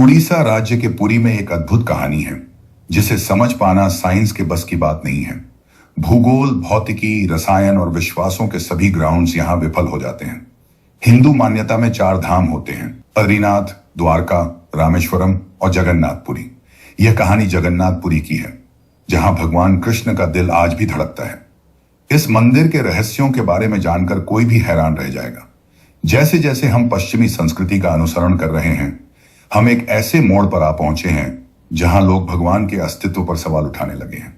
उड़ीसा राज्य के पुरी में एक अद्भुत कहानी है जिसे समझ पाना साइंस के बस की बात नहीं है। भूगोल, भौतिकी, रसायन और विश्वासों के सभी ग्राउंड्स यहां विफल हो जाते हैं। हिंदू मान्यता में 4 धाम होते हैं: बद्रीनाथ, द्वारका, रामेश्वरम और जगन्नाथपुरी। यह कहानी जगन्नाथपुरी की है, जहां भगवान कृष्ण का दिल आज भी धड़कता है। इस मंदिर के रहस्यों के बारे में जानकर कोई भी हैरान रह जाएगा। जैसे जैसे हम पश्चिमी संस्कृति का अनुसरण कर रहे हैं, हम एक ऐसे मोड़ पर आ पहुंचे हैं जहां लोग भगवान के अस्तित्व पर सवाल उठाने लगे हैं।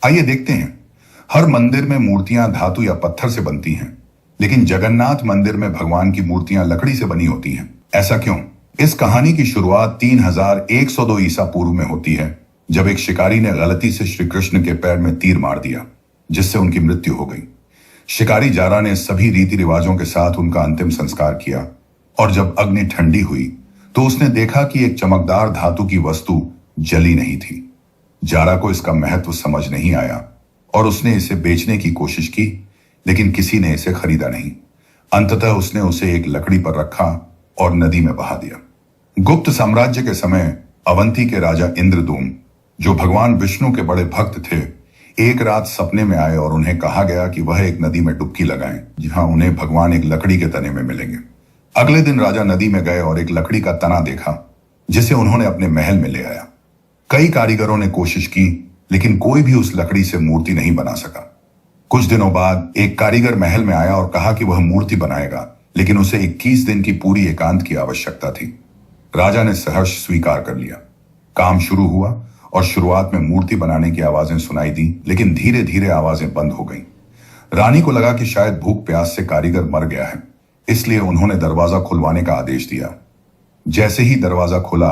आइए देखते हैं। हर मंदिर में मूर्तियां धातु या पत्थर से बनती हैं, लेकिन जगन्नाथ मंदिर में भगवान की मूर्तियां लकड़ी से बनी होती हैं। ऐसा क्यों? इस कहानी की शुरुआत 3102 ईसा पूर्व में होती है, जब एक शिकारी ने गलती से श्री कृष्ण के पैर में तीर मार दिया, जिससे उनकी मृत्यु हो गई। शिकारी जारा ने सभी रीति रिवाजों के साथ उनका अंतिम संस्कार किया, और जब अग्नि ठंडी हुई तो उसने देखा कि एक चमकदार धातु की वस्तु जली नहीं थी। जारा को इसका महत्व समझ नहीं आया और उसने इसे बेचने की कोशिश की, लेकिन किसी ने इसे खरीदा नहीं। अंततः उसने उसे एक लकड़ी पर रखा और नदी में बहा दिया। गुप्त साम्राज्य के समय अवंती के राजा इंद्रदूम, जो भगवान विष्णु के बड़े भक्त थे, एक रात सपने में आए और उन्हें कहा गया कि वह एक नदी में डुबकी लगाएं, जहां उन्हें भगवान एक लकड़ी के तने में मिलेंगे। अगले दिन राजा नदी में गए और एक लकड़ी का तना देखा, जिसे उन्होंने अपने महल में ले आया। कई कारीगरों ने कोशिश की, लेकिन कोई भी उस लकड़ी से मूर्ति नहीं बना सका। कुछ दिनों बाद एक कारीगर महल में आया और कहा कि वह मूर्ति बनाएगा, लेकिन उसे 21 दिन की पूरी एकांत की आवश्यकता थी। राजा ने सहर्ष स्वीकार कर लिया। काम शुरू हुआ और शुरुआत में मूर्ति बनाने की आवाजें सुनाई दी, लेकिन धीरे धीरे आवाजें बंद हो गईं। रानी को लगा कि शायद भूख प्यास से कारीगर मर गया है, इसलिए उन्होंने दरवाजा खुलवाने का आदेश दिया। जैसे ही दरवाजा खुला,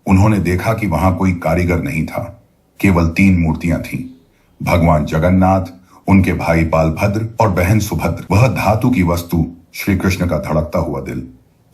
उन्होंने देखा कि वहां कोई कारीगर नहीं था, केवल 3 मूर्तियां थीं। भगवान जगन्नाथ, उनके भाई बालभद्र और बहन सुभद्र। वह धातु की वस्तु, श्री कृष्ण का धड़कता हुआ दिल,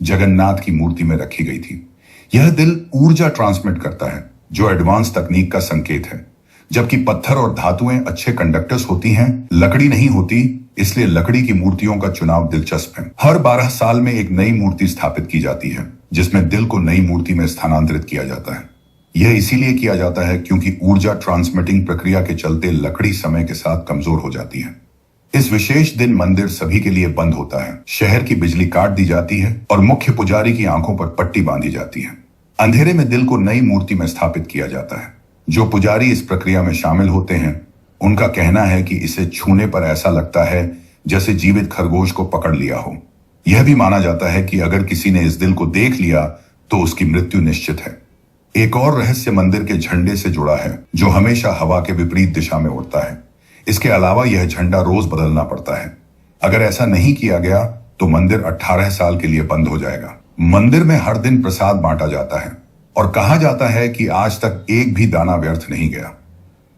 जगन्नाथ की मूर्ति में रखी गई थी। यह दिल ऊर्जा ट्रांसमिट करता है, जो एडवांस तकनीक का संकेत है। जबकि पत्थर और धातुएं अच्छे कंडक्टर्स होती हैं, लकड़ी नहीं होती, इसलिए लकड़ी की मूर्तियों का चुनाव दिलचस्प है। हर 12 साल में एक नई मूर्ति स्थापित की जाती है, जिसमें दिल को नई मूर्ति में स्थानांतरित किया जाता है। यह इसीलिए किया जाता है क्योंकि ऊर्जा ट्रांसमिटिंग प्रक्रिया के चलते लकड़ी समय के साथ कमजोर हो जाती है। इस विशेष दिन मंदिर सभी के लिए बंद होता है, शहर की बिजली काट दी जाती है और मुख्य पुजारी की आंखों पर पट्टी बांधी जाती है। अंधेरे में दिल को नई मूर्ति में स्थापित किया जाता है। जो पुजारी इस प्रक्रिया में शामिल होते हैं, उनका कहना है कि इसे छूने पर ऐसा लगता है जैसे जीवित खरगोश को पकड़ लिया हो। यह भी माना जाता है कि अगर किसी ने इस दिल को देख लिया तो उसकी मृत्यु निश्चित है। एक और रहस्य मंदिर के झंडे से जुड़ा है, जो हमेशा हवा के विपरीत दिशा में उड़ता है। इसके अलावा यह झंडा रोज बदलना पड़ता है। अगर ऐसा नहीं किया गया तो मंदिर 18 साल के लिए बंद हो जाएगा। मंदिर में हर दिन प्रसाद बांटा जाता है और कहा जाता है कि आज तक एक भी दाना व्यर्थ नहीं गया।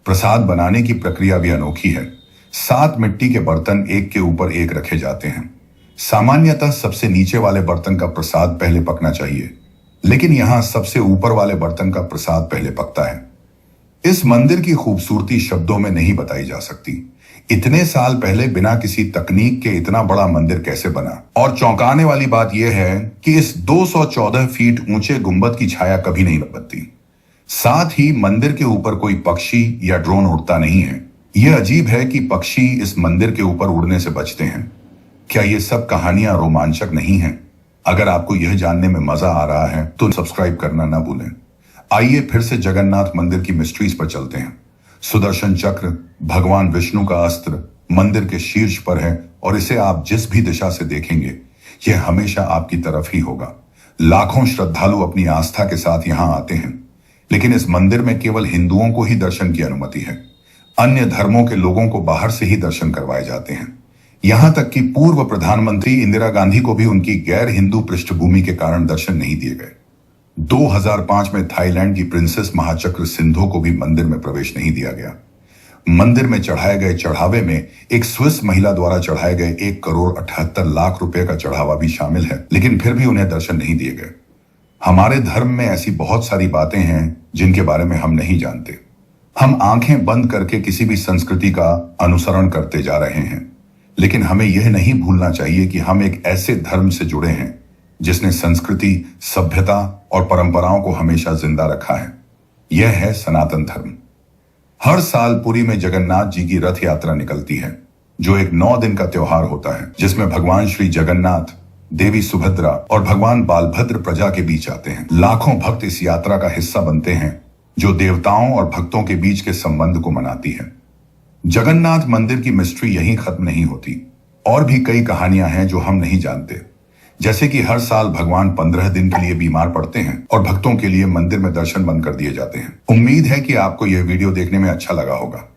प्रसाद बनाने की प्रक्रिया भी अनोखी है। 7 मिट्टी के बर्तन एक के ऊपर एक रखे जाते हैं। सामान्यतः सबसे नीचे वाले बर्तन का प्रसाद पहले पकना चाहिए, लेकिन यहां सबसे ऊपर वाले बर्तन का प्रसाद पहले पकता है। इस मंदिर की खूबसूरती शब्दों में नहीं बताई जा सकती। इतने साल पहले बिना किसी तकनीक के इतना बड़ा मंदिर कैसे बना? और चौंकाने वाली बात यह है कि इस 214 फीट ऊंचे गुंबद की छाया कभी नहीं बनती। साथ ही मंदिर के ऊपर कोई पक्षी या ड्रोन उड़ता नहीं है। यह अजीब है कि पक्षी इस मंदिर के ऊपर उड़ने से बचते हैं। क्या ये सब कहानियां रोमांचक नहीं हैं? अगर आपको यह जानने में मजा आ रहा है तो सब्सक्राइब करना ना भूलें। आइए फिर से जगन्नाथ मंदिर की मिस्ट्रीज पर चलते हैं। सुदर्शन चक्र, भगवान विष्णु का अस्त्र, मंदिर के शीर्ष पर है और इसे आप जिस भी दिशा से देखेंगे, यह हमेशा आपकी तरफ ही होगा। लाखों श्रद्धालु अपनी आस्था के साथ यहां आते हैं, लेकिन इस मंदिर में केवल हिंदुओं को ही दर्शन की अनुमति है। अन्य धर्मों के लोगों को बाहर से ही दर्शन करवाए जाते हैं। यहां तक कि पूर्व प्रधानमंत्री इंदिरा गांधी को भी उनकी गैर हिंदू पृष्ठभूमि के कारण दर्शन नहीं दिए गए। 2005 में थाईलैंड की प्रिंसेस महाचक्र सिंधु को भी मंदिर में प्रवेश नहीं दिया गया। मंदिर में चढ़ाए गए चढ़ावे में एक स्विस महिला द्वारा चढ़ाए गए 1,78,00,000 रुपए का चढ़ावा भी शामिल है, लेकिन फिर भी उन्हें दर्शन नहीं दिए गए। हमारे धर्म में ऐसी बहुत सारी बातें हैं जिनके बारे में हम नहीं जानते। हम आंखें बंद करके किसी भी संस्कृति का अनुसरण करते जा रहे हैं, लेकिन हमें यह नहीं भूलना चाहिए कि हम एक ऐसे धर्म से जुड़े हैं जिसने संस्कृति, सभ्यता और परंपराओं को हमेशा जिंदा रखा है। यह है सनातन धर्म। हर साल पुरी में जगन्नाथ जी की रथ यात्रा निकलती है, जो एक 9 दिन का त्योहार होता है, जिसमें भगवान श्री जगन्नाथ, देवी सुभद्रा और भगवान बालभद्र प्रजा के बीच आते हैं। लाखों भक्त इस यात्रा का हिस्सा बनते हैं, जो देवताओं और भक्तों के बीच के संबंध को मनाती है। जगन्नाथ मंदिर की मिस्ट्री यहीं खत्म नहीं होती। और भी कई कहानियां हैं जो हम नहीं जानते, जैसे कि हर साल भगवान 15 दिन के लिए बीमार पड़ते हैं और भक्तों के लिए मंदिर में दर्शन बंद कर दिए जाते हैं। उम्मीद है कि आपको यह वीडियो देखने में अच्छा लगा होगा।